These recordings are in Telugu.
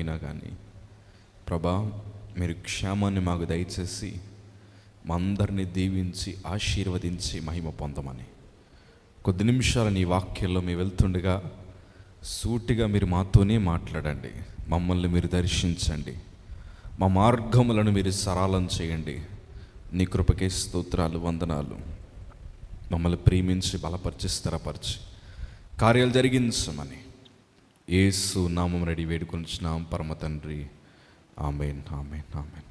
అయినా కానీ ప్రభా మీరు క్షేమాన్ని మాకు దయచేసి మా అందరినీ దీవించి ఆశీర్వదించి మహిమ పొందమని కొద్ది నిమిషాలు నీ వాక్యంలో మేము వెళ్తుండగా సూటిగా మీరు మాతోనే మాట్లాడండి. మమ్మల్ని మీరు దర్శించండి, మా మార్గములను మీరు సరళం చేయండి. నీ కృపకే స్తోత్రాలు, వందనాలు. మమ్మల్ని ప్రేమించి బలపరిచి స్థిరపరిచి కార్యాలు జరిగించమని యేసు నామం రెడీ వేడుకొనిచున్నాం పరమ తండ్రి. Amen, amen, amen.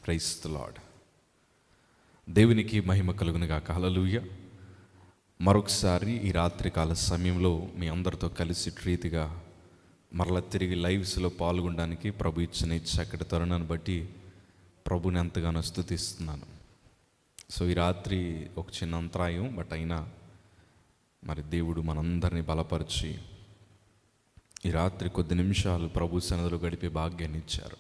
Praise the Lord. దేవునికి మహిమ కలుగునుగాక. హల్లెలూయా. మరొకసారి ఈ రాత్రికాల సమయంలో మీ అందరితో కలిసి రీతిగా మరలా తిరిగి లైవ్స్లో పాల్గొనడానికి ప్రభు ఇచ్చిన ఈ చక్కటి తరుణాన్ని బట్టి ప్రభుని ఎంతగానో స్తుతిస్తున్నాను. సో ఈ రాత్రి ఒక చిన్న అంతరాయం, బట్ అయినా మరి దేవుడు మనందరినీ బలపరిచి ఈ రాత్రి కొద్ది నిమిషాలు ప్రభు సన్నిధిలో గడిపే భాగ్యాన్ని ఇచ్చారు.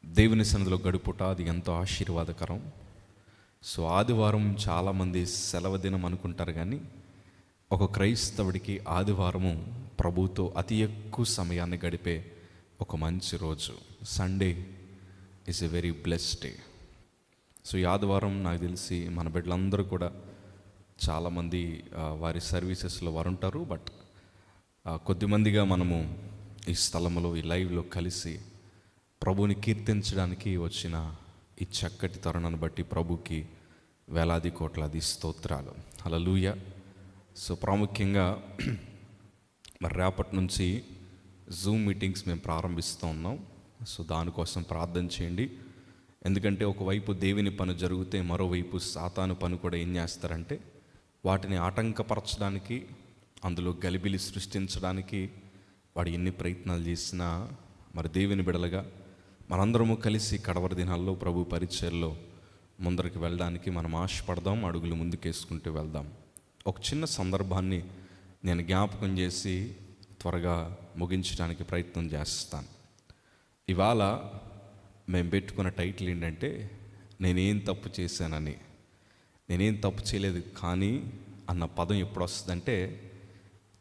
దేవుని సన్నిధిలో గడుపుట అది ఎంతో ఆశీర్వాదకరం. సో ఆదివారం చాలామంది సెలవు దినం అనుకుంటారు, కానీ ఒక క్రైస్తవుడికి ఆదివారము ప్రభుతో అతి ఎక్కువ సమయాన్ని గడిపే ఒక మంచి రోజు. Sunday is a very blessed day. So ఈ ఆదివారం నాకు తెలిసి మన బిడ్డలందరూ కూడా చాలామంది వారి సర్వీసెస్లో వారు ఉంటారు, బట్ కొద్దిమందిగా మనము ఈ స్థలంలో ఈ లైవ్లో కలిసి ప్రభుని కీర్తించడానికి వచ్చిన ఈ చక్కటి తరుణాన్ని బట్టి ప్రభుకి వేలాది కోట్లాది స్తోత్రాలు. హల్లెలూయా. సో ప్రాముఖ్యంగా మరి రేపటి నుంచి జూమ్ మీటింగ్స్ మేము ప్రారంభిస్తూ ఉన్నాం. సో దానికోసం ప్రార్థన చేయండి. ఎందుకంటే ఒకవైపు దేవుని పని జరిగితే మరోవైపు సాతాను పని కూడా ఏం చేస్తారంటే వాటిని ఆటంకపరచడానికి, అందులో గలిబిలి సృష్టించడానికి వాడు ఎన్ని ప్రయత్నాలు చేసినా మరి దేవుని బిడలుగా మనందరము కలిసి కడవరి దినాల్లో ప్రభు పరిచర్లో ముందరికి వెళ్ళడానికి మనం ఆశపడదాం, అడుగులు ముందుకేసుకుంటూ వెళ్దాం. ఒక చిన్న సందర్భాన్ని నేను జ్ఞాపకం చేసి త్వరగా ముగించడానికి ప్రయత్నం చేస్తాను. ఇవాళ మేము పెట్టుకున్న టైటిల్ ఏంటంటే నేనేం తప్పు చేశానని. నేనేం తప్పు చేయలేదు కానీ అన్న పదం ఎప్పుడు వస్తుందంటే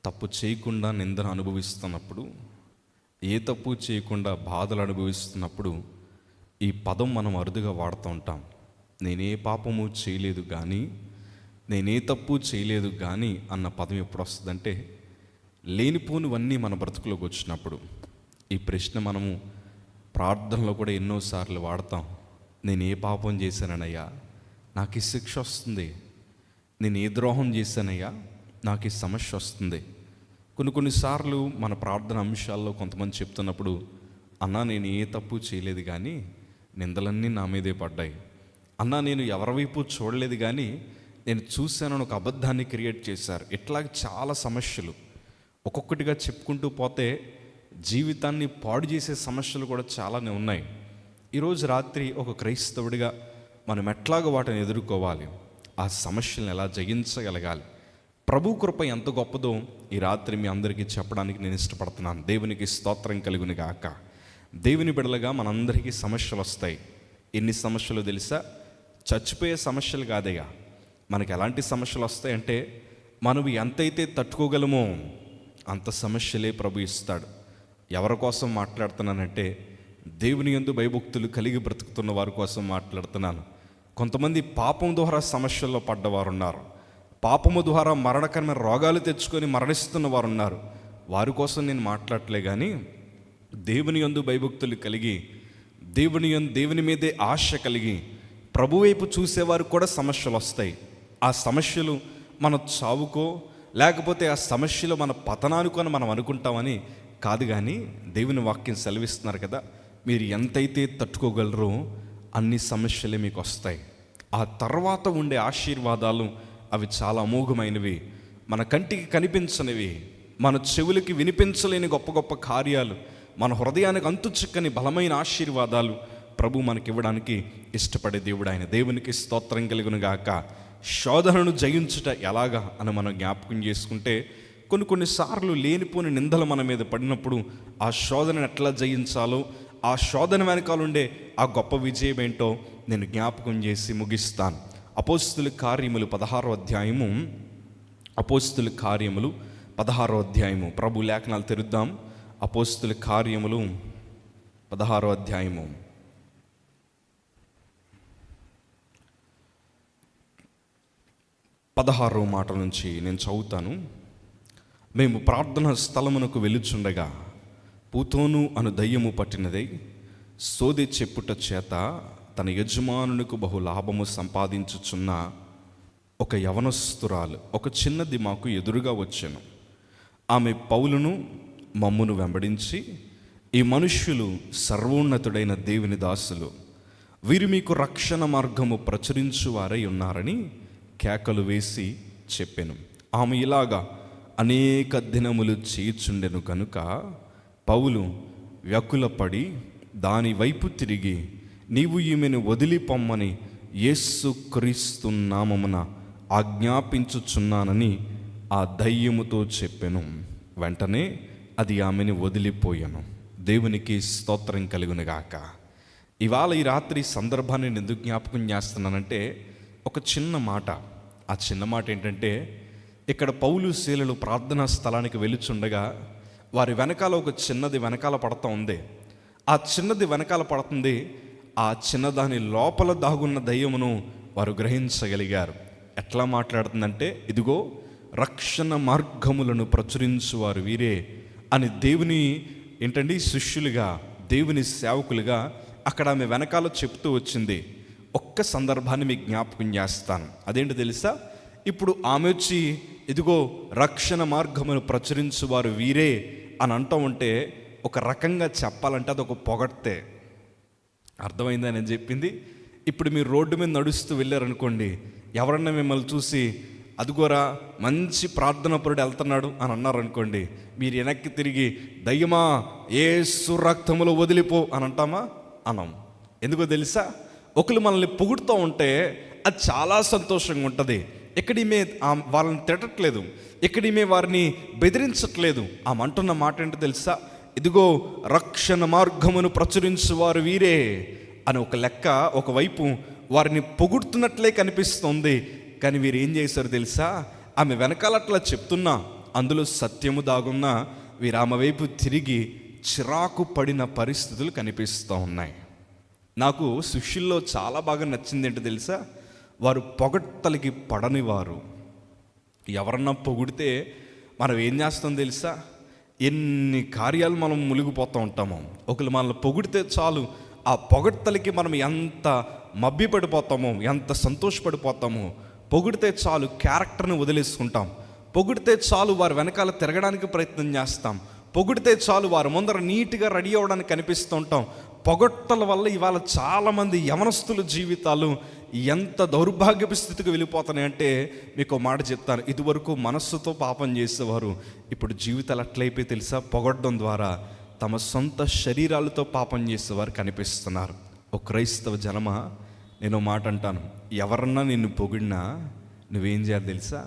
తప్పు చేయకుండా నిందను అనుభవిస్తున్నప్పుడు, ఏ తప్పు చేయకుండా బాధలు అనుభవిస్తున్నప్పుడు ఈ పదం మనం అరుదుగా వాడుతూ ఉంటాం. నేనే పాపము చేయలేదు కానీ, నేనే తప్పు చేయలేదు కానీ అన్న పదం ఎప్పుడు వస్తుందంటే లేనిపోనివన్నీ మన బ్రతుకులోకి వచ్చినప్పుడు. ఈ ప్రశ్న మనము ప్రార్థనలో కూడా ఎన్నోసార్లు వాడతాం. నేను ఏ పాపం చేశానయ్యా, నాకు ఈ శిక్ష వస్తుంది. నేను ఏ ద్రోహం చేశానయ్యా, నాకు ఈ సమస్య వస్తుంది. కొన్నిసార్లు మన ప్రార్థన అంశాల్లో కొంతమంది చెప్తున్నప్పుడు, అన్నా నేను ఏ తప్పు చేయలేదు కానీ నిందలన్నీ నా మీదే పడ్డాయి. అన్నా నేను ఎవరి వైపు చూడలేదు కానీ నేను చూశానని ఒక అబద్ధాన్ని క్రియేట్ చేశారు. ఇట్లా చాలా సమస్యలు ఒక్కొక్కటిగా చెప్పుకుంటూ పోతే జీవితాన్ని పాడు చేసే సమస్యలు కూడా చాలానే ఉన్నాయి. ఈరోజు రాత్రి ఒక క్రైస్తవుడిగా మనం ఎట్లాగో వాటిని ఎదుర్కోవాలి, ఆ సమస్యలను ఎలా జయించగలగాలి, ప్రభు కృప ఎంత గొప్పదో ఈ రాత్రి మీ అందరికీ చెప్పడానికి నేను ఇష్టపడుతున్నాను. దేవునికి స్తోత్రం కలుగును గాక. దేవుని బిడలుగా మనందరికీ సమస్యలు వస్తాయి. ఎన్ని సమస్యలు తెలుసా? చచ్చిపోయే సమస్యలు కాదయ్యా. మనకి ఎలాంటి సమస్యలు వస్తాయంటే మనం ఎంతైతే తట్టుకోగలమో అంత సమస్యలే ప్రభు ఇస్తాడు. ఎవరి కోసం మాట్లాడుతున్నానంటే దేవుని యందు భయభక్తులు కలిగి బ్రతుకుతున్న వారి కోసం మాట్లాడుతున్నాను. కొంతమంది పాపం ద్వారా సమస్యల్లో పడ్డవారు ఉన్నారు. పాపము ద్వారా మరణకరమైన రోగాలు తెచ్చుకొని మరణిస్తున్న వారు ఉన్నారు. వారి కోసం నేను మాట్లాడలే కానీ దేవుని యందు భయభక్తులు కలిగి దేవుని మీదే ఆశ కలిగి ప్రభు వైపు చూసేవారు కూడా సమస్యలు వస్తాయి. ఆ సమస్యలు మన చావుకో లేకపోతే ఆ సమస్యలు మన పతనానికో అని మనం అనుకుంటామని కాదు, కానీ దేవుని వాక్యం సెలవిస్తున్నారు కదా, మీరు ఎంతైతే తట్టుకోగలరో అన్ని సమస్యలే మీకు వస్తాయి. ఆ తర్వాత ఉండే ఆశీర్వాదాలు అవి చాలా అమోఘమైనవి, మన కంటికి కనిపించనివి, మన చెవులకి వినిపించలేని గొప్ప గొప్ప కార్యాలు, మన హృదయానికి అంతు చిక్కని బలమైన ఆశీర్వాదాలు ప్రభు మనకి ఇవ్వడానికి ఇష్టపడే దేవుడు ఆయన. దేవునికి స్తోత్రం కలుగును గాక. శోధనను జయించుట ఎలాగా అని మనం జ్ఞాపకం చేసుకుంటే కొన్నిసార్లు లేనిపోని నిందలు మన మీద పడినప్పుడు ఆ శోధనను ఎట్లా జయించాలో, ఆ శోధన వెనకాల ఉండే ఆ గొప్ప విజయం ఏంటో నేను జ్ఞాపకం చేసి ముగిస్తాను. అపోస్తుల కార్యములు 16వ అధ్యాయము. అపోస్తుల కార్యములు 16వ అధ్యాయము. ప్రభు లేఖనాలు తెరుద్దాం. అపోస్తుల కార్యములు 16వ అధ్యాయము 16వ మాట నుంచి నేను చదువుతాను. మేము ప్రార్థన స్థలమునకు వెలుచుండగా పూతోను అను దయ్యము పట్టినదై సోదె చెప్పుట చేత తన యజమానునికి బహు లాభము సంపాదించుచున్న ఒక యవనస్తురాలు ఒక చిన్నది మాకు ఎదురుగా వచ్చెను. ఆమె పౌలును మమ్మును వెంబడించి, ఈ మనుష్యులు సర్వోన్నతుడైన దేవుని దాసులు, వీరు మీకు రక్షణ మార్గము ప్రచురించువారై ఉన్నారని కేకలు వేసి చెప్పెను. ఆమె ఇలాగా అనేక దినములు చేయుచుండెను కనుక పౌలు వ్యాకులపడి దాని వైపు తిరిగి, నీవు ఈమెను వదిలిపొమ్మని యేసుక్రీస్తు నామమున ఆజ్ఞాపించుచున్నానని ఆ దయ్యముతో చెప్పెను. వెంటనే అది ఆమెను వదిలిపోయాను. దేవునికి స్తోత్రం కలుగునుగాక. ఇవాళ ఈ రాత్రి సందర్భాన్ని నేను ఎందుకు జ్ఞాపకం చేస్తున్నానంటే, ఒక చిన్న మాట. ఆ చిన్న మాట ఏంటంటే, ఇక్కడ పౌలు శీలలు ప్రార్థనా స్థలానికి వెలుచుండగా వారి వెనకాల ఒక చిన్నది వెనకాల పడుతూ ఉంది. ఆ చిన్నది వెనకాల పడుతుంది. ఆ చిన్నదాని లోపల దాగున్న దయ్యమును వారు గ్రహించగలిగారు. ఎట్లా మాట్లాడుతుందంటే, ఇదిగో రక్షణ మార్గములను ప్రచురించువారు వీరే అని దేవుని ఏంటండి శిష్యులుగా, దేవుని సేవకులుగా అక్కడ ఆమె వెనకాల చెప్తూ వచ్చింది. ఒక్క సందర్భాన్ని మీకు జ్ఞాపకం చేస్తాను. అదేంటి తెలుసా? ఇప్పుడు ఆమె వచ్చి ఇదిగో రక్షణ మార్గమును ప్రచురించువారు వీరే అని అంటూ ఉంటే, ఒక రకంగా చెప్పాలంటే అది ఒక పొగడ్తే. అర్థమైందా నేను చెప్పింది? ఇప్పుడు మీరు రోడ్డు మీద నడుస్తూ వెళ్ళారనుకోండి, ఎవరన్నా మిమ్మల్ని చూసి అదిగోరా మంచి ప్రార్థనాపరుడు వెళ్తున్నాడు అని అన్నారనుకోండి, మీరు వెనక్కి తిరిగి దయ్యమా యేసు రక్తములో వదిలిపో అని అంటామా? అనం. ఎందుకో తెలుసా? ఒకరు మనల్ని పొగుడుతూ ఉంటే అది చాలా సంతోషంగా ఉంటుంది. ఎక్కడీమే వాళ్ళని తిట్టట్లేదు, ఎక్కడీమే వారిని బెదిరించట్లేదు. ఆమె అంటున్న మాట ఏంటో తెలుసా? ఇదిగో రక్షణ మార్గమును ప్రచురించువారు వీరే అని ఒక లెక్క. ఒకవైపు వారిని పొగుడుతున్నట్లే కనిపిస్తుంది, కానీ వీరు ఏం చేశారు తెలుసా? ఆమె వెనకాల అట్లా చెప్తున్నా అందులో సత్యము దాగున్నా వీరు ఆమె వైపు తిరిగి చిరాకు పడిన పరిస్థితులు కనిపిస్తూ ఉన్నాయి. నాకు శిష్యుల్లో చాలా బాగా నచ్చింది ఏంటో తెలుసా? వారు పొగడ్తలకి పడని వారు. ఎవరన్నా పొగిడితే మనం ఏం చేస్తాం తెలుసా? ఎన్ని కార్యాలు మనం మునిగిపోతూ ఉంటామో. ఒకరు మనల్ని పొగిడితే చాలు, ఆ పొగడ్తలకి మనం ఎంత మభ్యపడిపోతామో, ఎంత సంతోషపడిపోతామో. పొగిడితే చాలు క్యారెక్టర్ని వదిలేసుకుంటాం. పొగిడితే చాలు వారి వెనకాల తిరగడానికి ప్రయత్నం చేస్తాం. పొగిడితే చాలు వారి ముందర నీట్గా రెడీ అవ్వడానికి కనిపిస్తూ ఉంటాం. పొగడ్తల వల్ల ఇవాళ చాలామంది యవనస్తుల జీవితాలు ఎంత దౌర్భాగ్యపు స్థితికి వెళ్ళిపోతున్నాయంటే, మీకు ఒక మాట చెప్తాను. ఇదివరకు మనస్సుతో పాపం చేసేవారు ఇప్పుడు జీవితాలు అట్లయిపోయి తెలుసా? పొగడ్డం ద్వారా తమ సొంత శరీరాలతో పాపం చేసేవారు కనిపిస్తున్నారు. ఒక క్రైస్తవ జనమ, నేను మాట అంటాను, ఎవరన్నా నిన్ను పొగిడినా నువ్వేం చేయాలి తెలుసా?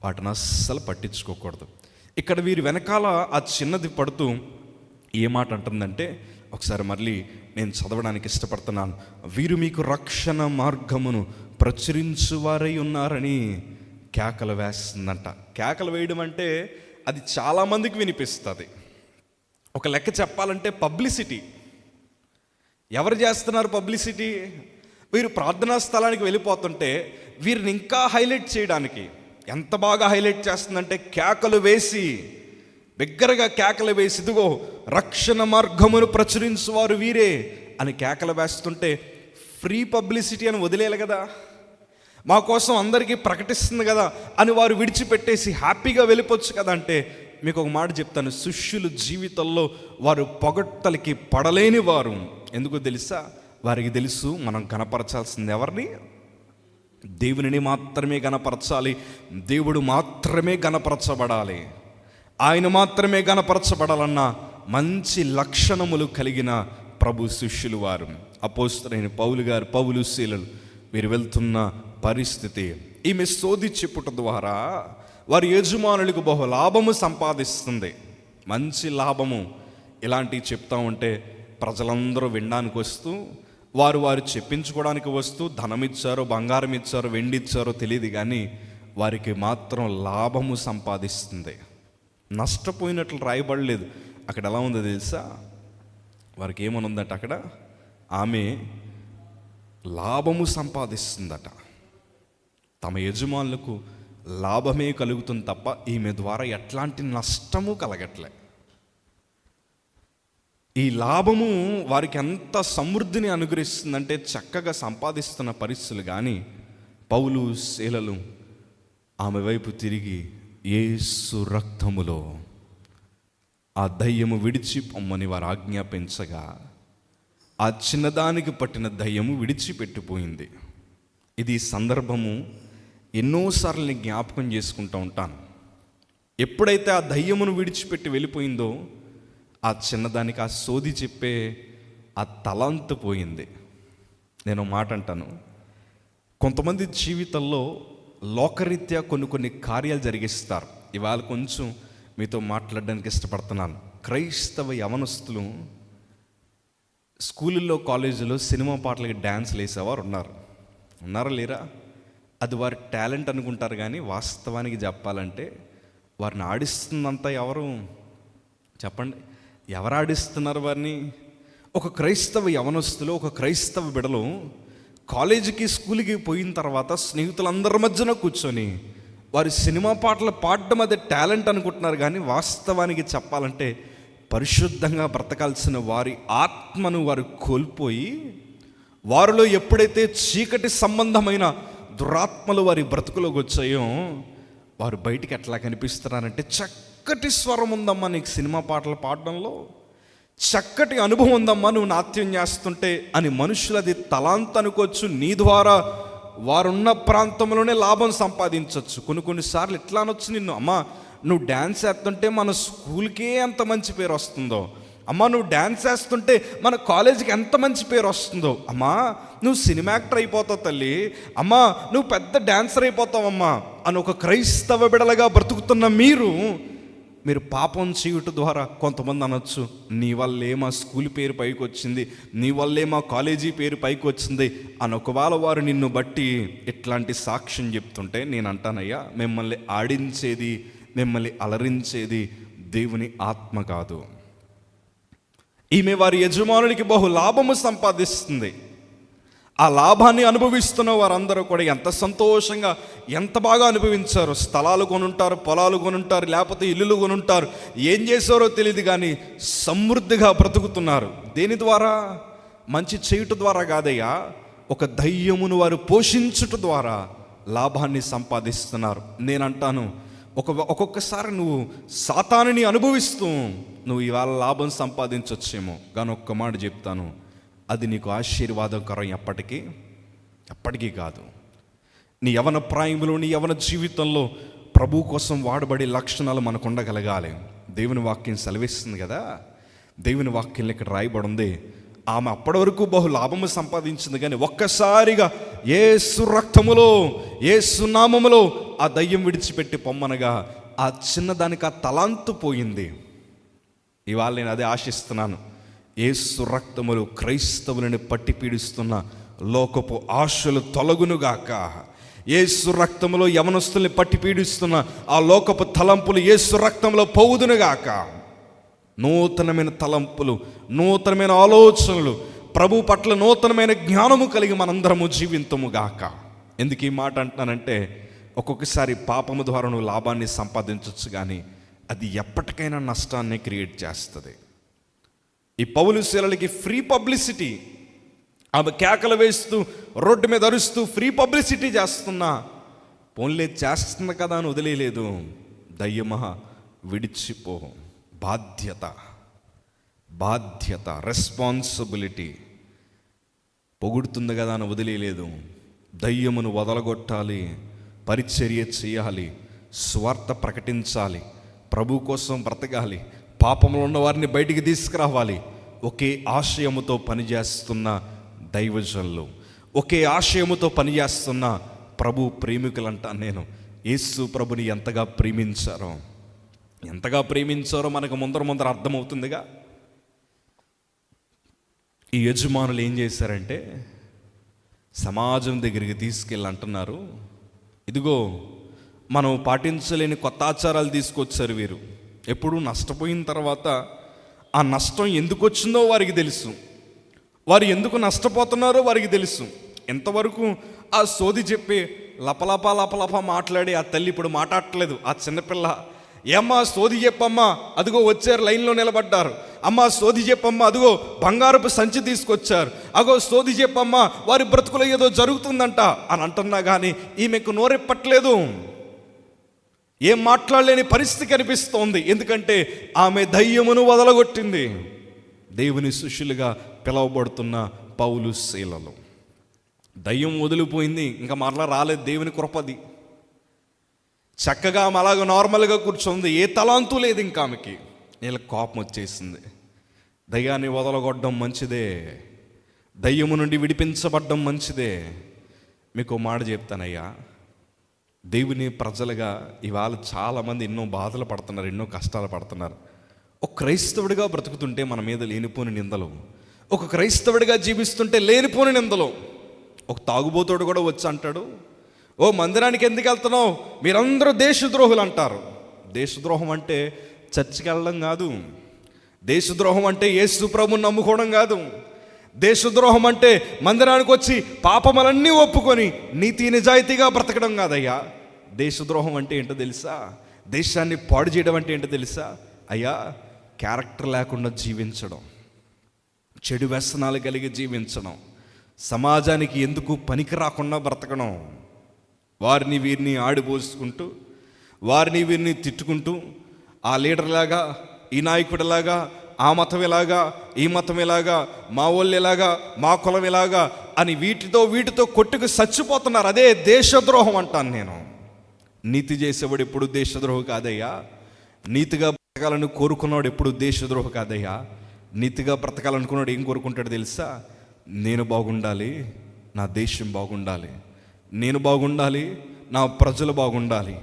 వాటిని అస్సలు పట్టించుకోకూడదు. ఇక్కడ వీరి వెనకాల ఆ చిన్నది పడుతూ ఏ మాట అంటుందంటే, ఒకసారి మళ్ళీ నేను చదవడానికి ఇష్టపడుతున్నాను. వీరు మీకు రక్షణ మార్గమును ప్రచురించువారై ఉన్నారని కేకలు వేస్తుందంట. కేకలు వేయడం అంటే అది చాలామందికి వినిపిస్తుంది. ఒక లెక్క చెప్పాలంటే పబ్లిసిటీ. ఎవరు చేస్తున్నారు పబ్లిసిటీ? వీరు ప్రార్థనా స్థలానికి వెళ్ళిపోతుంటే వీరిని ఇంకా హైలైట్ చేయడానికి ఎంత బాగా హైలైట్ చేస్తుందంటే, కేకలు వేసి, బిగ్గరగా కేకలు వేసి, ఇదిగో రక్షణ మార్గమును ప్రచురించువారు వీరే అని కేకలు వేస్తుంటే ఫ్రీ పబ్లిసిటీ అని వదిలేయాలి కదా, మా కోసం అందరికీ ప్రకటిస్తుంది కదా అని వారు విడిచిపెట్టేసి హ్యాపీగా వెళ్ళిపోవచ్చు కదా. అంటే మీకు ఒక మాట చెప్తాను, శిష్యుల జీవితంలో వారు పొగడ్తలకి పడలేని వారు. ఎందుకో తెలుసా? వారికి తెలుసు మనం కనపరచాల్సింది ఎవరిని? దేవునిని మాత్రమే గణపరచాలి. దేవుడు మాత్రమే గణపరచబడాలి. ఆయన మాత్రమే గణపరచబడాలన్న మంచి లక్షణములు కలిగిన ప్రభు శిష్యులు వారు. అపోస్తలుడైన పౌలు గారు, పౌలు శీలలు వీరు వెళ్తున్న పరిస్థితి. ఈమె సోది చెప్పుట ద్వారా వారి యజమానులకు బహు లాభము సంపాదిస్తుంది. మంచి లాభము. ఇలాంటివి చెప్తా ఉంటే ప్రజలందరూ వినడానికి వస్తూ, వారు చెప్పించుకోవడానికి వస్తూ, ధనం ఇచ్చారో, బంగారం ఇచ్చారో, వెండి ఇచ్చారో తెలియదు, కానీ వారికి మాత్రం లాభము సంపాదిస్తుంది. నష్టపోయినట్లు రాయబడలేదు. అక్కడ ఎలా ఉందో తెలుసా? వారికి ఏమని ఉందట అక్కడ? ఆమె లాభము సంపాదిస్తుందట. తమ యజమానులకు లాభమే కలుగుతుంది తప్ప ఈమె ద్వారా ఎట్లాంటి నష్టము కలగట్లే. ఈ లాభము వారికి ఎంత సమృద్ధిని అనుగ్రహిస్తుందంటే చక్కగా సంపాదిస్తున్న పరిస్థితులు. కానీ పౌలు శీలలు ఆమె వైపు తిరిగి యేసు రక్తములో ఆ దయ్యము విడిచి పొమ్మని వారు ఆజ్ఞాపించగా ఆ చిన్నదానికి పట్టిన దయ్యము విడిచిపెట్టిపోయింది. ఇది సందర్భము ఎన్నోసార్లు నేను జ్ఞాపకం చేసుకుంటూ ఉంటాను. ఎప్పుడైతే ఆ దయ్యమును విడిచిపెట్టి వెళ్ళిపోయిందో ఆ చిన్నదానికి ఆ సోది చెప్పే ఆ తలంతు పోయింది. నేను మాట అంటాను, కొంతమంది జీవితంలో లోకరీత్యా కొన్ని కార్యాలు జరిగిస్తారు. ఇవాళ కొంచెం మీతో మాట్లాడడానికి ఇష్టపడుతున్నాను. క్రైస్తవ యవనస్తులు స్కూళ్ళల్లో కాలేజీలో సినిమా పాటలకి డ్యాన్స్లు వేసేవారు ఉన్నారా లేరా? అది వారి టాలెంట్ అనుకుంటారు. కానీ వాస్తవానికి చెప్పాలంటే వారిని ఆడిస్తుందంతా ఎవరు చెప్పండి? ఎవరు ఆడిస్తున్నారు వారిని? ఒక క్రైస్తవ యవనస్తులు, ఒక క్రైస్తవ బిడలు కాలేజీకి స్కూల్కి పోయిన తర్వాత స్నేహితులందరి మధ్యన కూర్చొని వారి సినిమా పాటలు పాడడం అదే టాలెంట్ అనుకుంటున్నారు. కానీ వాస్తవానికి చెప్పాలంటే పరిశుద్ధంగా బ్రతకాల్సిన వారి ఆత్మను వారు కోల్పోయి, వారిలో ఎప్పుడైతే చీకటి సంబంధమైన దురాత్మలు వారి బ్రతుకులోకి వచ్చాయో వారు బయటికి ఎట్లా కనిపిస్తున్నారంటే, చక్కటి స్వరం ఉందమ్మా నీకు సినిమా పాటలు పాడడంలో, చక్కటి అనుభవం ఉందమ్మా నువ్వు నాట్యం చేస్తుంటే అని మనుషులు అది తలాంత అనుకోవచ్చు. నీ ద్వారా వారున్న ప్రాంతంలోనే లాభం సంపాదించవచ్చు. కొన్నిసార్లు ఎట్లా అనొచ్చు నిన్ను, అమ్మా నువ్వు డ్యాన్స్ వేస్తుంటే మన స్కూల్కే ఎంత మంచి పేరు వస్తుందో, అమ్మా నువ్వు డ్యాన్స్ వేస్తుంటే మన కాలేజీకి ఎంత మంచి పేరు వస్తుందో, అమ్మా నువ్వు సినిమా యాక్టర్ అయిపోతావు తల్లి, అమ్మా నువ్వు పెద్ద డాన్సర్ అయిపోతావమ్మా అని ఒక క్రైస్తవ బిడలగా బ్రతుకుతున్న మీరు పాపం చేయటం ద్వారా కొంతమంది అనొచ్చు, నీ వల్లే మా స్కూల్ పేరు పైకి వచ్చింది, నీ వల్లే మా కాలేజీ పేరు పైకి వచ్చింది అని ఒకవేళ వారు నిన్ను బట్టి ఇట్లాంటి సాక్ష్యం చెప్తుంటే నేను అంటానయ్యా, మిమ్మల్ని ఆడించేది, మిమ్మల్ని అలరించేది దేవుని ఆత్మ కాదు. ఈమె వారి యజమానునికి బహు లాభము సంపాదిస్తుంది. ఆ లాభాన్ని అనుభవిస్తున్న వారందరూ కూడా ఎంత సంతోషంగా, ఎంత బాగా అనుభవించారు. స్థలాలు కొనుంటారు, పొలాలు కొనుంటారు, లేకపోతే ఇల్లులు కొనుంటారు, ఏం చేశారో తెలియదు. కానీ సమృద్ధిగా బ్రతుకుతున్నారు. దేని ద్వారా? మంచి చేయుట ద్వారా కాదయ్యా, ఒక దయ్యమును వారు పోషించుట ద్వారా లాభాన్ని సంపాదిస్తున్నారు. నేనంటాను, ఒక్కొక్కసారి నువ్వు సాతానుని అనుభవిస్తూ నువ్వు ఇవాళ లాభం సంపాదించవచ్చేమో. కానీ ఒక్క మాట చెప్తాను, అది నీకు ఆశీర్వాదకరం ఎప్పటికీ కాదు. నీ యవన ప్రాయములో, నీ యవన జీవితంలో ప్రభు కోసం వాడబడే లక్షణాలు మనకు ఉండగలగాలి. దేవుని వాక్యం సెలవిస్తుంది కదా, దేవుని వాక్యం ఇక్కడ రాయబడి ఉంది. ఆమె అప్పటి వరకు బహు లాభము సంపాదించింది. కానీ ఒక్కసారిగా యేసు రక్తములో, యేసు నామములో ఆ దయ్యం విడిచిపెట్టి పొమ్మనగా ఆ చిన్నదానికి ఆ తలాంతు పోయింది. ఇవాళ నేను అదే ఆశిస్తున్నాను. యేసు రక్తములు క్రైస్తవులని పట్టి పీడిస్తున్న లోకపు ఆశలు తొలగునుగాక. యేసు రక్తములో యవనస్తుల్ని పట్టి పీడిస్తున్న ఆ లోకపు తలంపులు యేసు రక్తంలో పోవుదునుగాక. నూతనమైన తలంపులు, నూతనమైన ఆలోచనలు, ప్రభు పట్ల నూతనమైన జ్ఞానము కలిగి మనందరము జీవింతముగాక. ఎందుకు ఈ మాట అంటున్నానంటే, ఒక్కొక్కసారి పాపము ద్వారా నువ్వు లాభాన్ని సంపాదించవచ్చు, కానీ అది ఎప్పటికైనా నష్టాన్ని క్రియేట్ చేస్తుంది. ఈ పౌలు శీలలకి ఫ్రీ పబ్లిసిటీ, ఆమె కేకలు వేస్తూ రోడ్డు మీద అరుస్తూ ఫ్రీ పబ్లిసిటీ చేస్తున్నా, పోన్లే చేస్తుంది కదా అని వదిలేదు. దయ్యమా విడిచిపో, బాధ్యత రెస్పాన్సిబిలిటీ, పొగుడుతుంది కదా అని వదిలేదు. దయ్యమును వదలగొట్టాలి, పరిచర్య చేయాలి, స్వార్థ ప్రకటించాలి, ప్రభు కోసం బ్రతకాలి, పాపంలో ఉన్న వారిని బయటికి తీసుకురావాలి. ఒకే ఆశయముతో పనిచేస్తున్న దైవజనులు, ఒకే ఆశయముతో పనిచేస్తున్న ప్రభు ప్రేమికులంటా నేను. యేసు ప్రభుని ఎంతగా ప్రేమించారో మనకు ముందర అర్థమవుతుందిగా. ఈ యజమానులు ఏం చేశారంటే, సమాజం దగ్గరికి తీసుకెళ్ళి అంటున్నారు, ఇదిగో మనం పాటించలేని కొత్త ఆచారాలు తీసుకొచ్చారు వీరు. ఎప్పుడు నష్టపోయిన తర్వాత ఆ నష్టం ఎందుకు వచ్చిందో వారికి తెలుసు, వారు ఎందుకు నష్టపోతున్నారో వారికి తెలుసు. ఎంతవరకు ఆ సోది చెప్పి లపలప మాట్లాడి ఆ తల్లి ఇప్పుడు మాట్లాడట్లేదు. ఆ చిన్నపిల్ల, ఏమ్మా సోది చెప్పమ్మా, అదిగో వచ్చారు, లైన్లో నిలబడ్డారు. అమ్మా సోది చెప్పమ్మా, అదిగో బంగారపు సంచి తీసుకొచ్చారు. అగో సోది చెప్పమ్మా, వారి బ్రతుకులో ఏదో జరుగుతుందంట అని అంటున్నా కానీ ఈమెకు నోరెప్పట్లేదు. ఏం మాట్లాడలేని పరిస్థితి కనిపిస్తోంది. ఎందుకంటే ఆమె దయ్యమును వదలగొట్టింది. దేవుని శిష్యులుగా పిలువబడుతున్న పౌలు శీలలు, దయ్యం వదిలిపోయింది, ఇంకా మరలా రాలేదు. దేవుని కృపది. చక్కగా ఆమె అలాగ నార్మల్గా కూర్చోంది, ఏ తలాంతు లేదు ఇంకా ఆమెకి. వీళ్ళకి కోపం వచ్చేసింది. దయ్యాన్ని వదలగొట్టడం మంచిదే, దయ్యము నుండి విడిపించబడ్డం మంచిదే. మీకు మాట చెప్తానయ్యా, దేవుని ప్రజలుగా ఇవాళ చాలామంది ఎన్నో బాధలు పడుతున్నారు, ఎన్నో కష్టాలు పడుతున్నారు. ఒక క్రైస్తవుడిగా బ్రతుకుతుంటే మన మీద లేనిపోని నిందలు, ఒక క్రైస్తవుడిగా జీవిస్తుంటే లేనిపోని నిందలు. ఒక తాగుబోతోడు కూడా వచ్చి అంటాడు, ఓ మందిరానికి ఎందుకు వెళ్తున్నావు, మీరందరూ దేశద్రోహులు అంటారు. దేశద్రోహం అంటే చర్చికి వెళ్ళడం కాదు, దేశద్రోహం అంటే యేసు ప్రభువుని నమ్ముకోవడం కాదు, దేశద్రోహం అంటే మందిరానికి వచ్చి పాపములన్నీ ఒప్పుకొని నీతి నిజాయితీగా బ్రతకడం కాదయ్యా. దేశద్రోహం అంటే ఏంటో తెలుసా? దేశాన్ని పాడు చేయడం అంటే ఏంటో తెలుసా అయ్యా? క్యారెక్టర్ లేకుండా జీవించడం, చెడు వ్యసనాలు కలిగి జీవించడం, సమాజానికి ఎందుకు పనికి రాకుండా బ్రతకడం, వారిని వీరిని ఆడిపోసుకుంటూ, వారిని వీరిని తిట్టుకుంటూ, ఆ లీడర్లాగా, ఈ నాయకుడిలాగా, ఆ మతం ఎలాగా, ఈ మతం ఎలాగా, మా వాళ్ళు ఎలాగా, మా కులం ఎలాగా అని వీటితో కొట్టుకు చచ్చిపోతున్నారు. అదే దేశద్రోహం అంటాను నేను. నీతి చేసేవాడు ఎప్పుడు దేశద్రోహం కాదయ్యా. నీతిగా బ్రతకాలని కోరుకున్నాడు ఎప్పుడు దేశద్రోహం కాదయ్యా. నీతిగా బ్రతకాలనుకున్నాడు ఏం కోరుకుంటాడు తెలుసా? నేను బాగుండాలి, నా దేశం బాగుండాలి, నేను బాగుండాలి, నా ప్రజలు బాగుండాలి,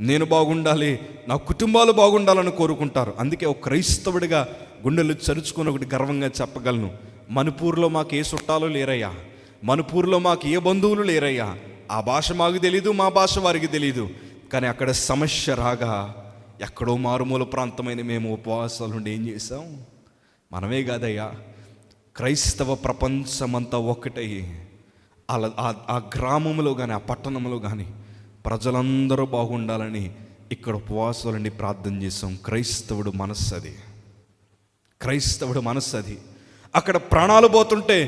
నేను బాగుండాలి, నా కుటుంబాలు బాగుండాలని కోరుకుంటారు. అందుకే ఒక క్రైస్తవుడిగా గుండెలు చరుచుకొని ఒకటి గర్వంగా చెప్పగలను, మణిపూర్లో మాకు ఏ చుట్టాలు లేరయ్యా, మణిపూర్లో మాకు ఏ బంధువులు లేరయ్యా. ఆ భాష మాకు తెలీదు, మా భాష వారికి తెలీదు. కానీ అక్కడ సమస్య రాగా ఎక్కడో మారుమూల ప్రాంతమైన మేము ఉపవాసాలు ఉండి ఏం చేసాం? మనమే కాదయ్యా, క్రైస్తవ ప్రపంచమంతా ఒకటై అలా ఆ గ్రామంలో కానీ ఆ పట్టణంలో కానీ ప్రజలందరూ బాగుండాలని ఇక్కడ ఉపవాసాలండి ప్రార్థన చేసాం. క్రైస్తవుడు మనస్సు అది, క్రైస్తవుడు మనస్సు అది. అక్కడ ప్రాణాలు పోతుంటే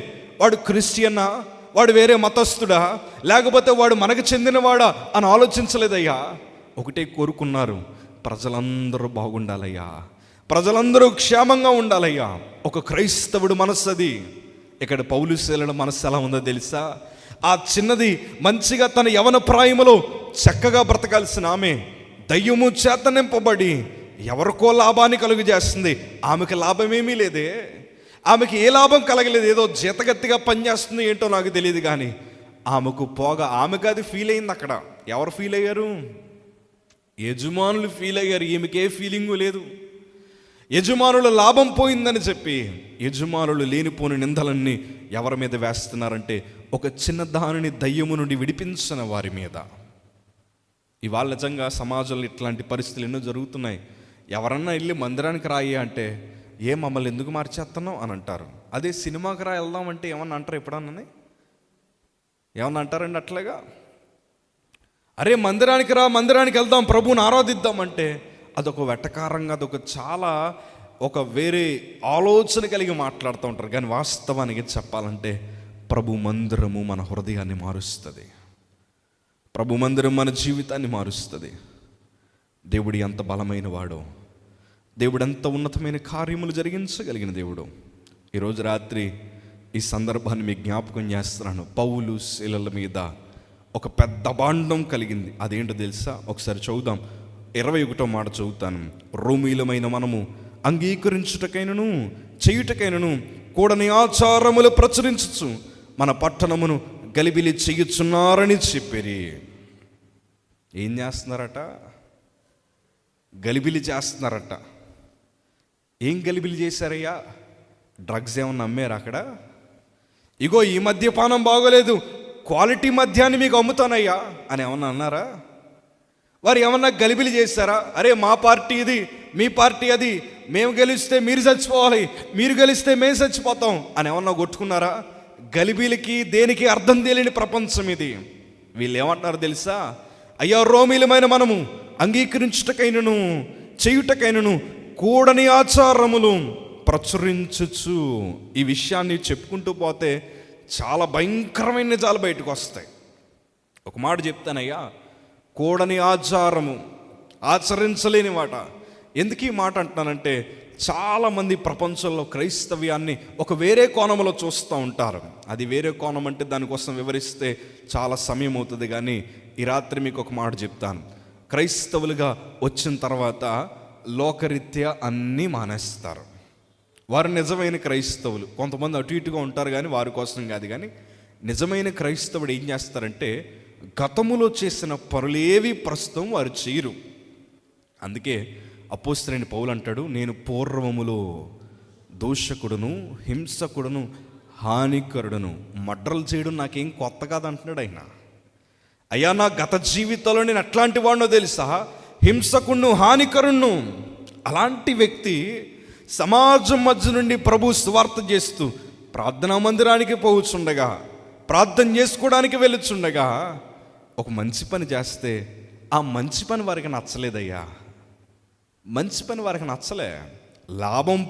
వాడు క్రిస్టియన్నా, వాడు వేరే మతస్థుడా, లేకపోతే వాడు మనకు చెందినవాడా అని ఆలోచించలేదయ్యా. ఒకటే కోరుకున్నారు, ప్రజలందరూ బాగుండాలయ్యా, ప్రజలందరూ క్షేమంగా ఉండాలయ్యా. ఒక క్రైస్తవుడు మనస్సు అది. ఇక్కడ పౌలు శీలల మనస్సు ఎలా ఉందో తెలుసా? ఆ చిన్నది మంచిగా తన యవన ప్రాయములో చక్కగా బ్రతకాల్సిన ఆమె దయ్యము చేత నింపబడి ఎవరికో లాభాన్ని కలుగు చేస్తుంది. ఆమెకు లాభమేమీ లేదే, ఆమెకి ఏ లాభం కలగలేదు. ఏదో జీతగత్తిగా పనిచేస్తుంది ఏంటో నాకు తెలియదు. కానీ ఆమెకు పోగా ఆమెకు అది ఫీల్ అయింది. అక్కడ ఎవరు ఫీల్ అయ్యారు? యజమానులు ఫీల్ అయ్యారు. ఈమెకే ఫీలింగు లేదు. యజమానుల లాభం పోయిందని చెప్పి యజమానులు లేనిపోని నిందలన్నీ ఎవరి మీద వేస్తున్నారంటే ఒక చిన్న దానిని దయ్యము నుండి విడిపించిన వారి మీద. ఇవాళ నిజంగా సమాజంలో ఇట్లాంటి పరిస్థితులు ఎన్నో జరుగుతున్నాయి. ఎవరన్నా వెళ్ళి మందిరానికి రాయి అంటే ఏ మమ్మల్ని ఎందుకు మార్చేస్తున్నావు అని అంటారు. అదే సినిమాకి వెళ్దామంటే ఏమన్నా అంటారు? ఎప్పుడన్నా ఏమన్నా అంటారండి అట్లాగా? అరే మందిరానికి రా, మందిరానికి వెళ్దాం, ప్రభువుని ఆరాధిద్దాం అంటే అదొక వెటకారంగా, అదొక చాలా ఒక వేరే ఆలోచన కలిగి మాట్లాడుతూ ఉంటారు. కానీ వాస్తవానికి చెప్పాలంటే ప్రభు మందిరము మన హృదయాన్ని మారుస్తుంది, ప్రభు మందిరం మన జీవితాన్ని మారుస్తుంది. దేవుడు ఎంత బలమైన వాడో, దేవుడు ఎంత ఉన్నతమైన కార్యములు జరిగించగలిగిన దేవుడు. ఈరోజు రాత్రి ఈ సందర్భాన్ని మీకు జ్ఞాపకం చేస్తున్నాను. పౌలు శీలల మీద ఒక పెద్ద బాండం కలిగింది. అదేంటో తెలుసా? ఒకసారి చదువుదాం. 21వ మాట చదువుతాను. రోమీలమైన మనము అంగీకరించుటకైనను చేయుటకైనను కూడని ఆచారములు ప్రచురించచ్చు మన పట్టణమును గలిబిలి చెయ్యుచున్నారని చెప్పిరి. ఏం చేస్తున్నారట? గలిబిలి చేస్తున్నారట. ఏం గలిబిలి చేశారయ్యా? డ్రగ్స్ ఏమన్నా అమ్మారు అక్కడ? ఇగో ఈ మద్యపానం బాగోలేదు, క్వాలిటీ మద్యాన్ని మీకు అమ్ముతానయ్యా అని ఏమన్నా అన్నారా? వారు ఏమన్నా గలిబిలి చేశారా? అరే మా పార్టీ ఇది, మీ పార్టీ అది, మేము గెలిస్తే మీరు చచ్చిపోవాలి, మీరు గెలిస్తే మేము చచ్చిపోతాం అని ఏమన్నా కొట్టుకున్నారా? గలిబీలకి దేనికి అర్థం తెలియని ప్రపంచం ఇది. వీళ్ళు ఏమంటున్నారు తెలుసా? అయ్యా, రోమీలమైన మనము అంగీకరించుటకైనను చేయుటకైనను కూడని ఆచారములు ప్రచురించుచు. ఈ విషయాన్ని చెప్పుకుంటూ పోతే చాలా భయంకరమైన నిజాలు బయటకు వస్తాయి. ఒక మాట చెప్తానయ్యా, కూడని ఆచారము, ఆచరించలేని మాట. ఎందుకు ఈ మాట అంటున్నానంటే, చాలామంది ప్రపంచంలో క్రైస్తవ్యాన్ని ఒక వేరే కోణంలో చూస్తూ ఉంటారు. అది వేరే కోణం అంటే దానికోసం వివరిస్తే చాలా సమయం అవుతుంది. కానీ ఈ రాత్రి మీకు ఒక మాట చెప్తాను. క్రైస్తవులుగా వచ్చిన తర్వాత లోకరీత్యా అన్నీ మానేస్తారు. వారు నిజమైన క్రైస్తవులు. కొంతమంది అటు ఇటుగా ఉంటారు కానీ వారి కోసం కాదు. కానీ నిజమైన క్రైస్తవుడు ఏం చేస్తారంటే, గతములో చేసిన పనులేవి ప్రస్తుతం వారు చేయరు. అందుకే అపోస్తలుడైన పౌలు అంటాడు, నేను పూర్వములో దోషకుడును, హింసకుడును, హానికరుడును. మర్డర్లు చేయడం నాకేం కొత్త కాదు అంటున్నాడు ఆయన. అయ్యా, నా గత జీవితంలో నేను అట్లాంటి వాడినో తెలుసా, హింసకుడును, హానికరుడును. అలాంటి వ్యక్తి సమాజం మధ్య నుండి ప్రభు సువార్త చేస్తూ ప్రార్థనా మందిరానికి పోవచ్చుండగా, ప్రార్థన చేసుకోవడానికి వెళ్ళుచుండగా ఒక మంచి పని చేస్తే ఆ మంచి పని వారికి నచ్చలేదయ్యా. మంచి పని వారికి నచ్చలే, లాభం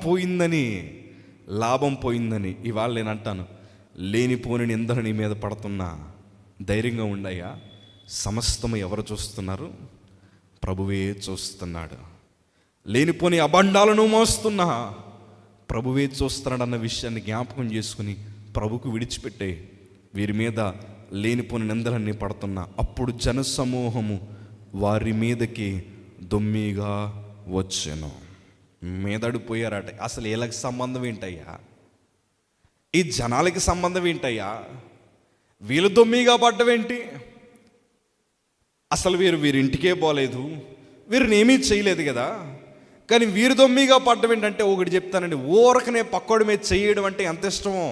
పోయిందని ఇవాళ నేను అంటాను, లేనిపోని నిందలు నీ మీద పడుతున్నా ధైర్యంగా ఉండయ్యా. సమస్తము ఎవరు చూస్తున్నారు? ప్రభువే చూస్తున్నాడు. లేనిపోని అబండాలను మోస్తున్నా ప్రభువే చూస్తున్నాడన్న విషయాన్ని జ్ఞాపకం చేసుకుని ప్రభుకు విడిచిపెట్టే. వీరి మీద లేనిపోని నిందలన్నీ పడుతున్నా అప్పుడు జనసమూహము వారి మీదకి దొమ్మిగా వచ్చెను. మీదడిపోయారట. అసలు వీళ్ళకి సంబంధం ఏంటయ్యా? ఈ జనాలకి సంబంధం ఏంటయ్యా? వీళ్ళు దొమ్మిగా పడ్డవేంటి? అసలు వీరింటికే పోలేదు, వీరిని ఏమీ చేయలేదు కదా. కానీ వీరు దొమ్మిగా పడ్డం ఏంటంటే, ఒకటి చెప్తానండి, ఊరకనే పక్కోడి మీద చేయడం అంటే ఎంత ఇష్టమో.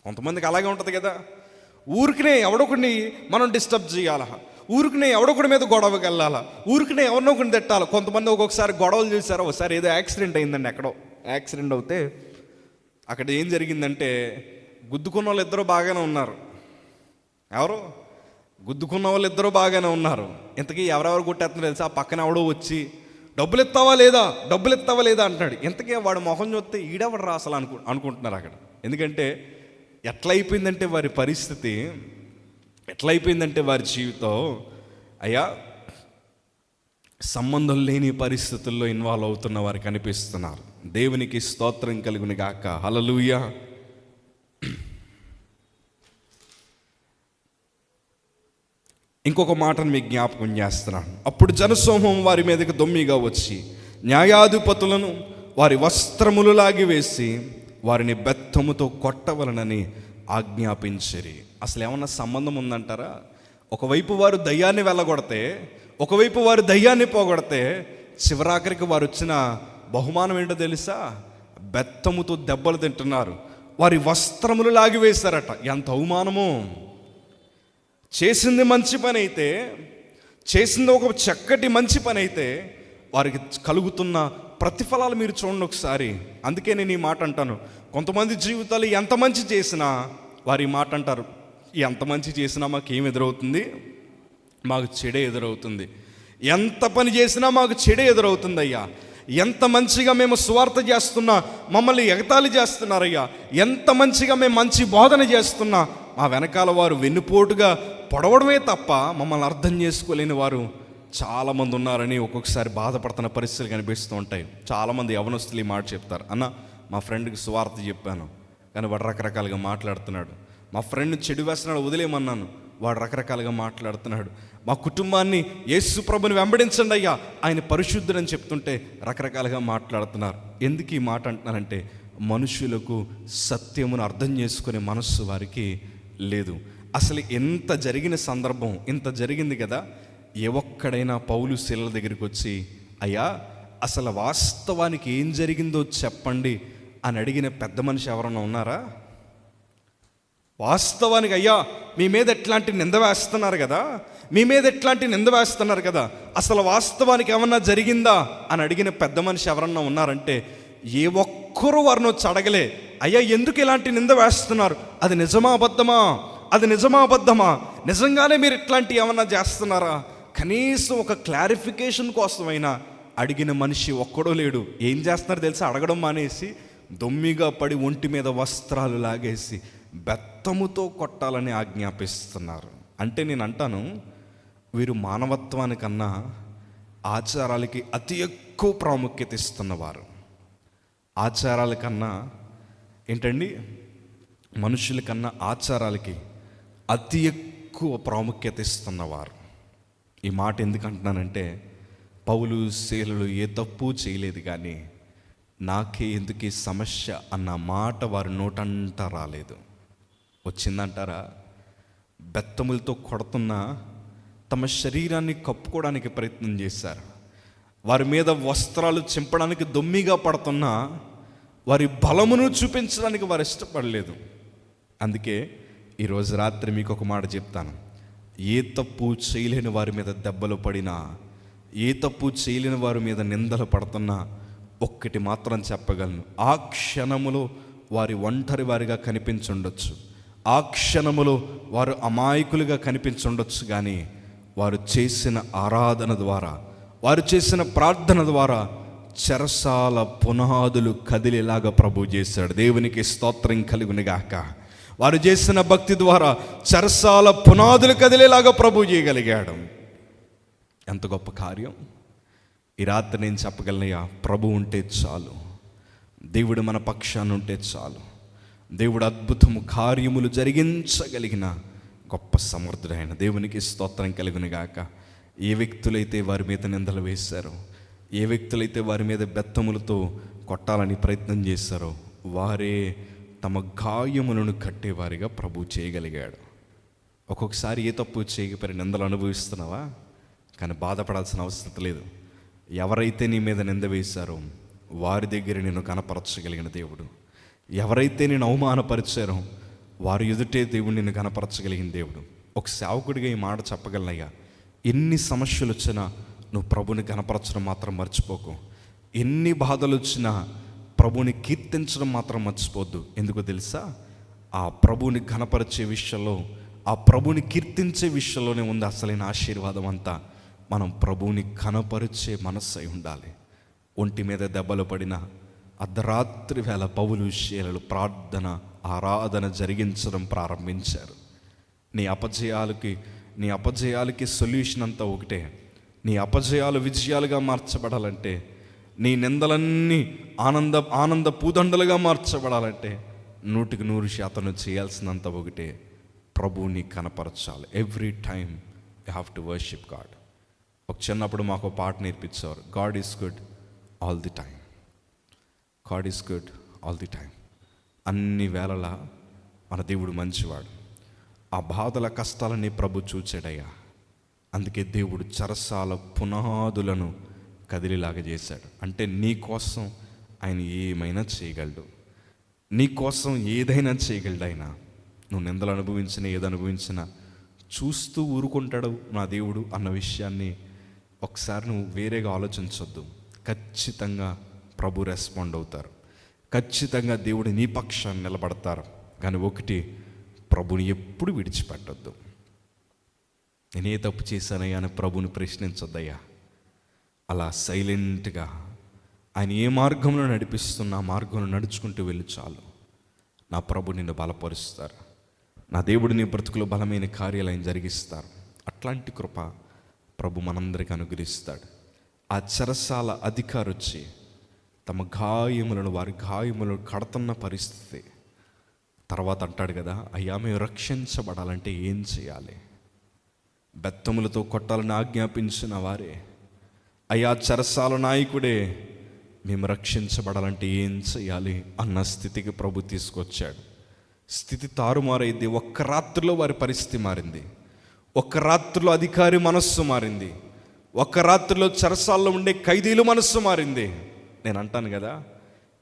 కొంతమందికి అలాగే ఉంటుంది కదా. ఊరికనే ఎవడొకడిని మనం డిస్టర్బ్ చేయాలా, ఊరికనే ఎవడొకడి మీద గొడవకి వెళ్ళాలా, ఊరికనే ఎవరినో ఒకరిని తిట్టాలి. కొంతమంది ఒక్కొక్కసారి గొడవలు చూసారా, ఒకసారి ఏదో యాక్సిడెంట్ అయిందండి. ఎక్కడో యాక్సిడెంట్ అవుతే అక్కడ ఏం జరిగిందంటే, గుద్దుకున్న వాళ్ళు ఇద్దరు బాగానే ఉన్నారు. ఎవరు గుద్దుకున్న వాళ్ళు ఇద్దరు బాగానే ఉన్నారు. ఇంతకీ ఎవరెవరు కొట్టేస్తున్నారు తెలుసా? ఆ పక్కన ఎవడో వచ్చి డబ్బులు ఇస్తావా లేదా అంటున్నాడు. ఇంతకీ వాడు మొహం చూస్తే ఈడెవడు రా అసలు అనుకుంటున్నారు అక్కడ. ఎందుకంటే ఎట్లయిపోయిందంటే వారి పరిస్థితి, ఎట్లయిపోయిందంటే వారి జీవితం, అయ్యా, సంబంధం లేని పరిస్థితుల్లో ఇన్వాల్వ్ అవుతున్న వారు కనిపిస్తున్నారు. దేవునికి స్తోత్రం కలుగును గాక. హల్లెలూయా. ఇంకొక మాటను మీకు జ్ఞాపకం చేస్తున్నాను. అప్పుడు జనసమూహం వారి మీదకి దొమ్మిగా వచ్చి న్యాయాధిపతులను వారి వస్త్రములు లాగివేసి వారిని బెత్తముతో కొట్టవలనని ఆజ్ఞాపించిరి. అసలు ఏమన్నా సంబంధం ఉందంటారా? ఒకవైపు వారు దయ్యాన్ని వెళ్ళగొడితే, ఒకవైపు వారు దయ్యాన్ని పోగొడితే, చివరాఖరికి వారు వచ్చిన బహుమానం ఏంటో తెలుసా? బెత్తముతో దెబ్బలు తింటున్నారు. వారి వస్త్రములు లాగివేశారట. ఎంత అవమానమో! చేసింది మంచి పని అయితే, చేసింది ఒక చక్కటి మంచి పని అయితే, వారికి కలుగుతున్న ప్రతిఫలాలు మీరు చూడండి ఒకసారి. అందుకే నేను ఈ మాట అంటాను, కొంతమంది జీవితాలు ఎంత మంచి చేసినా వారి మాట అంటారు, ఎంత మంచి చేసినా మాకు ఏం ఎదురవుతుంది? మాకు చెడే ఎదురవుతుంది. ఎంత పని చేసినా మాకు చెడే ఎదురవుతుంది అయ్యా. ఎంత మంచిగా మేము సువార్త చేస్తున్నా మమ్మల్ని ఎగతాళి చేస్తున్నారయ్యా. ఎంత మంచిగా మేము మంచి బోధన చేస్తున్నా మా వెనకాల వారు వెన్నుపోటుగా పొడవడమే తప్ప మమ్మల్ని అర్థం చేసుకోలేని వారు చాలామంది ఉన్నారని ఒక్కొక్కసారి బాధపడుతున్న పరిస్థితులు కనిపిస్తూ ఉంటాయి. చాలామంది యవనస్తులు ఈ మాట చెప్తారు, అన్న మా ఫ్రెండ్కి సువార్త చెప్పాను కానీ వాడు రకరకాలుగా మాట్లాడుతున్నాడు. మా ఫ్రెండ్ చెడు వ్యసనాలు వదిలేయమన్నాను, వాడు రకరకాలుగా మాట్లాడుతున్నాడు. మా కుటుంబాన్ని యేసు ప్రభుని వెంబడించండి అయ్యా, ఆయన పరిశుద్ధుడని చెప్తుంటే రకరకాలుగా మాట్లాడుతున్నారు. ఎందుకు ఈ మాట అంటున్నానంటే, మనుషులకు సత్యమును అర్థం చేసుకునే మనస్సు వారికి లేదు. అసలు ఎంత జరిగిన సందర్భం, ఇంత జరిగింది కదా, ఏ ఒక్కడైనా పౌలు శీలల దగ్గరికి వచ్చి అయ్యా అసలు వాస్తవానికి ఏం జరిగిందో చెప్పండి అని అడిగిన పెద్ద మనిషి ఎవరన్నా ఉన్నారా? వాస్తవానికి అయ్యా మీ మీద ఎట్లాంటి నింద వేస్తున్నారు కదా, మీ మీద ఎట్లాంటి నింద వేస్తున్నారు కదా, అసలు వాస్తవానికి ఏమన్నా జరిగిందా అని అడిగిన పెద్ద మనిషి ఎవరన్నా ఉన్నారంటే ఏ ఒక్కరూ వారిని వచ్చి అడగలే, అయ్యా ఎందుకు ఇలాంటి నింద వేస్తున్నారు, అది నిజమా అబద్ధమా, అది నిజమా అబద్ధమా, నిజంగానే మీరు ఇట్లాంటి ఏమన్నా చేస్తున్నారా, కనీసం ఒక క్లారిఫికేషన్ కోసమైనా అడిగిన మనిషి ఒక్కడో లేడు. ఏం చేస్తున్నారు తెలుసా, అడగడం మానేసి దొమ్మిగా పడి ఒంటి మీద వస్త్రాలు లాగేసి బెత్తముతో కొట్టాలని ఆజ్ఞాపిస్తున్నారు. అంటే నేను అంటాను, వీరు మానవత్వానికన్నా ఆచారాలకి అతి ఎక్కువ ప్రాముఖ్యత ఇస్తున్నవారు. ఆచారాల కన్నా ఏంటండి, మనుషుల కన్నా ఆచారాలకి అతి ఎక్కువ ప్రాముఖ్యత ఇస్తున్నవారు. ఈ మాట ఎందుకు అంటున్నానంటే, పౌలు శీలలు ఏ తప్పు చేయలేదు, కానీ నాకే ఎందుకు ఈ సమస్య అన్న మాట వారి నోటంట రాలేదు. వచ్చిందంటారా, బెత్తములతో కొడుతున్నా తమ శరీరాన్ని కప్పుకోవడానికి ప్రయత్నం చేశారు. వారి మీద వస్త్రాలు చింపడానికి దొమ్మిగా పడుతున్నా వారి బలమును చూపించడానికి వారు ఇష్టపడలేదు. అందుకే ఈరోజు రాత్రి మీకు ఒక మాట చెప్తాను. ఏ తప్పు చేయలేని వారి మీద దెబ్బలు పడినా, ఏ తప్పు చేయలేని వారి మీద నిందలు పడుతున్నా ఒక్కటి మాత్రం చెప్పగలను, ఆ క్షణములో వారి ఒంటరి వారిగా కనిపించుండొచ్చు, ఆ క్షణములో వారు అమాయకులుగా కనిపించుండొచ్చు, కానీ వారు చేసిన ఆరాధన ద్వారా, వారు చేసిన ప్రార్థన ద్వారా చెరసాల పునాదులు కదిలేలాగా ప్రభు చేశాడు. దేవునికి స్తోత్రం కలుగునుగాక. వారు చేసిన భక్తి ద్వారా చెరసాల పునాదులు కదిలేలాగా ప్రభు చేయగలిగాడు. ఎంత గొప్ప కార్యం! ఈ రాత్రి నేను చెప్పగలనయ్యా, ప్రభు ఉంటే చాలు, దేవుడు మన పక్షాన ఉంటే చాలు. దేవుడు అద్భుతము కార్యములు జరిగించగలిగిన గొప్ప సమర్థుడైన దేవునికి స్తోత్రం కలుగునుగాక. ఏ వ్యక్తులైతే వారి మీద నిందలు వేశారో, ఏ వ్యక్తులైతే వారి మీద బెత్తములతో కొట్టాలని ప్రయత్నం చేశారో, వారే తమ గాయములను కట్టేవారిగా ప్రభు చేయగలిగాడు. ఒక్కొక్కసారి ఏ తప్పు చేయకపోయి నిందలు అనుభవిస్తున్నావా, కానీ బాధపడాల్సిన అవసరం లేదు. ఎవరైతే నీ మీద నింద వేశారో వారి దగ్గర నేను కనపరచగలిగిన దేవుడు, ఎవరైతే నేను అవమానపరిచారో వారి ఎదుటే దేవుడు నిన్ను కనపరచగలిగిన దేవుడు. ఒక సేవకుడిగా ఈ మాట చెప్పగలనయ్యా, ఎన్ని సమస్యలు వచ్చినా నువ్వు ప్రభుని కనపరచడం మాత్రం మర్చిపోకు. ఎన్ని బాధలు వచ్చినా ప్రభుని కీర్తించడం మాత్రం మర్చిపోద్దు. ఎందుకో తెలుసా, ఆ ప్రభుని ఘనపరిచే విషయంలో, ఆ ప్రభుని కీర్తించే విషయంలోనే ఉంది అసలైన ఆశీర్వాదం అంతా. మనం ప్రభువుని కనపరిచే మనస్సు అయి ఉండాలి. ఒంటి మీద దెబ్బలు పడిన అర్ధరాత్రి వేళ పౌలు శీలలు ప్రార్థన ఆరాధన జరిగించడం ప్రారంభించారు. నీ అపజయాలకి సొల్యూషన్ అంతా ఒకటే. నీ అపజయాలు విజయాలుగా మార్చబడాలంటే, నీ నిందలన్నీ ఆనంద పూదండలుగా మార్చబడాలంటే 100% చేయాల్సినంత ఒకటే, ప్రభువుని కనపరచాలి. Every time you have to worship God. ఒక చిన్నప్పుడు మాకు పాట నేర్పించారు, God is good all the time, God is good all the time. అన్ని వేళలా మన దేవుడు మంచివాడు. ఆ బాధల కష్టాలని ప్రభు చూచాడయ్యా. అందుకే దేవుడు చెరసాల పునాదులను కదిలిలాగా చేశాడు. అంటే నీ కోసం ఆయన ఏమైనా చేయగలడు, నీ కోసం ఏదైనా చేయగలడు ఆయన. నువ్వు నిందలు అనుభవించిన, ఏది అనుభవించినా చూస్తూ ఊరుకుంటాడు నా దేవుడు అన్న విషయాన్ని ఒకసారి నువ్వు వేరేగా ఆలోచించొద్దు. ఖచ్చితంగా ప్రభు రెస్పాండ్ అవుతారు, ఖచ్చితంగా దేవుడు నీ పక్షాన్ని నిలబడతారు. కానీ ఒకటి, ప్రభుని ఎప్పుడు విడిచిపెట్టొద్దు. నేనే తప్పు చేశానయ్యా అని ప్రభుని ప్రశ్నించొద్దయ్యా. అలా సైలెంట్గా ఆయన ఏ మార్గంలో నడిపిస్తున్నా ఆ మార్గంలో నడుచుకుంటూ వెళ్ళి చాలు. నా ప్రభు నిన్ను బలపరుస్తారు, నా దేవుడు నీ బ్రతుకులో బలమైన కార్యాలు ఆయన జరిగిస్తారు. అట్లాంటి కృప ప్రభు మనందరికీ అనుగ్రహిస్తాడు. ఆ చెరసాల అధికారి వచ్చి తమ గాయములను, వారి గాయములను కడుతున్న పరిస్థితి తర్వాత అంటాడు కదా, అయ్యా మేము రక్షించబడాలంటే ఏం చేయాలి? బెత్తములతో కొట్టాలని ఆజ్ఞాపించిన వారే, అయ్యా చెరసాల నాయకుడే, మేము రక్షించబడాలంటే ఏం చేయాలి అన్న స్థితికి ప్రభు తీసుకొచ్చాడు. స్థితి తారుమారైంది. ఒక్క రాత్రిలో వారి పరిస్థితి మారింది. ఒక్క రాత్రిలో అధికారి మనస్సు మారింది. ఒక్క రాత్రిలో చెరసాల్లో ఉండే ఖైదీలు మనస్సు మారింది. నేను అంటాను కదా,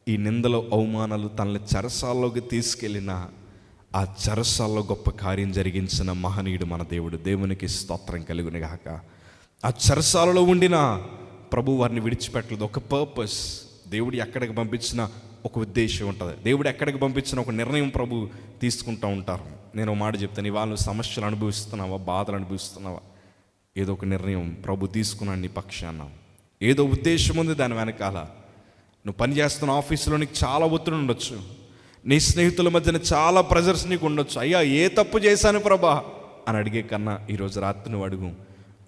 ఈ నిందలు అవమానాలు తనని చెరసాల్లోకి తీసుకెళ్ళిన ఆ చెరసాల్లో గొప్ప కార్యం జరిగించిన మహనీయుడు మన దేవుడు. దేవునికి స్తోత్రం కలుగును గాక. ఆ చెరసాలలో ఉండిన ప్రభు వారిని విడిచిపెట్టలేదు. ఒక పర్పస్, దేవుడు ఎక్కడికి పంపించిన ఒక ఉద్దేశం ఉంటుంది. దేవుడు ఎక్కడికి పంపించిన ఒక నిర్ణయం ప్రభు తీసుకుంటూ ఉంటారు. నేను ఒక మాట చెప్తాను, ఇవాళ నువ్వు సమస్యలు అనుభవిస్తున్నావా, బాధలు అనుభవిస్తున్నావా, ఏదో ఒక నిర్ణయం ప్రభు తీసుకున్నాడు నీ పక్షాన. ఏదో ఉద్దేశం ఉంది దాని వెనకాల. నువ్వు పనిచేస్తున్న ఆఫీసులో నీకు చాలా ఒత్తిడి ఉండొచ్చు, నీ స్నేహితుల మధ్యన చాలా ప్రెజర్స్ నీకు ఉండొచ్చు. అయ్యా ఏ తప్పు చేశాను ప్రభా అని అడిగే కన్నా ఈరోజు రాత్రి నువ్వు అడుగు,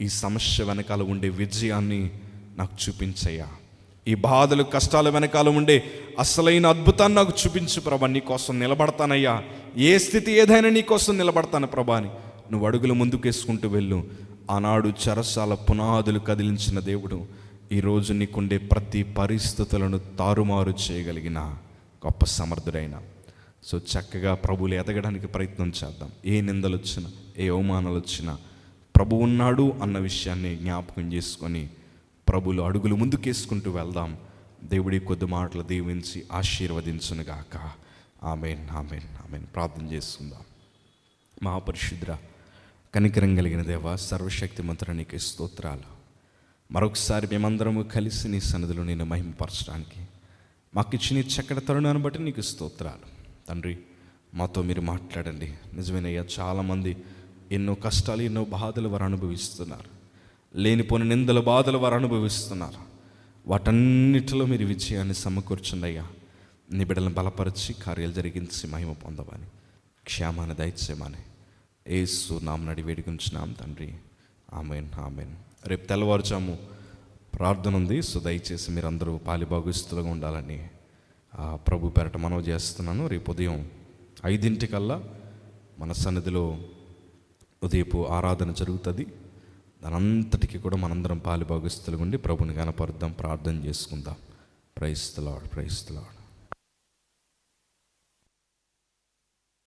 ఈ సమస్య వెనకాల ఉండే విజయాన్ని నాకు చూపించయ్యా, ఈ బాధలు కష్టాల వెనకాల ఉండే అసలైన అద్భుతాన్ని నాకు చూపించు ప్రభా, నీ కోసం నిలబడతానయ్యా, ఏ స్థితి ఏదైనా నీ కోసం నిలబడతాను ప్రభా అని నువ్వు అడుగులు ముందుకేసుకుంటూ వెళ్ళు. ఆనాడు చెరసాల పునాదులు కదిలించిన దేవుడు ఈరోజు నీకుండే ప్రతి పరిస్థితులను తారుమారు చేయగలిగిన గొప్ప సమర్థుడైన. సో చక్కగా ప్రభువులు ఎదగడానికి ప్రయత్నం చేద్దాం. ఏ నిందలు వచ్చినా, ఏ అవమానాలు వచ్చినా ప్రభు ఉన్నాడు అన్న విషయాన్ని జ్ఞాపకం చేసుకొని ప్రభువులు అడుగులు ముందుకేసుకుంటూ వెళ్దాం. దేవుడి కొద్ది మాటలు దీవించి ఆశీర్వదించునుగాక. ఆమేన్, ఆమేన్, ఆమేన్. ప్రార్థన చేసుకుందాం. మహాపరిశుద్ధ కనికరం కలిగిన దేవా, సర్వశక్తిమంతుడా నీకే స్తోత్రాలు. మరొకసారి మేమందరము కలిసి నీ సన్నిధిలో నేను మహిమపరచడానికి మాకు ఇచ్చిన చక్కటి తరుణాన్ని బట్టి నీకు స్తోత్రాలు తండ్రి. మాతో మీరు మాట్లాడండి. నిజమేనయ్యా, చాలామంది ఎన్నో కష్టాలు, ఎన్నో బాధలు వారు అనుభవిస్తున్నారు. లేనిపోని నిందల బాధలు వారు అనుభవిస్తున్నారు. వాటన్నిటిలో మీరు విజయాన్ని సమకూర్చండి అయ్యా. నీ బిడ్డలను బలపరిచి కార్యాలు జరిగించి మహిమ పొందమని, క్షేమాన్ని దయచేయమని యేసు నామమున అడిగి వేడుకొంచున్నాం తండ్రి. ఆమేన్, ఆమేన్. రేపు తెల్లవారుజాము ప్రార్థన ఉంది. సో దయచేసి మీరందరూ పాలిభాగస్తులుగా ఉండాలని ప్రభు పేరట మనవి చేస్తున్నాను. రేపు ఉదయం 5 మన సన్నిధిలో ఉదయపు ఆరాధన జరుగుతుంది. దానంతటికీ కూడా మనందరం పాలిభాగస్తులుగా ఉండి ప్రభుని కనపరుద్దాం, ప్రార్థన చేసుకుందాం. Praise the Lord, praise the lord.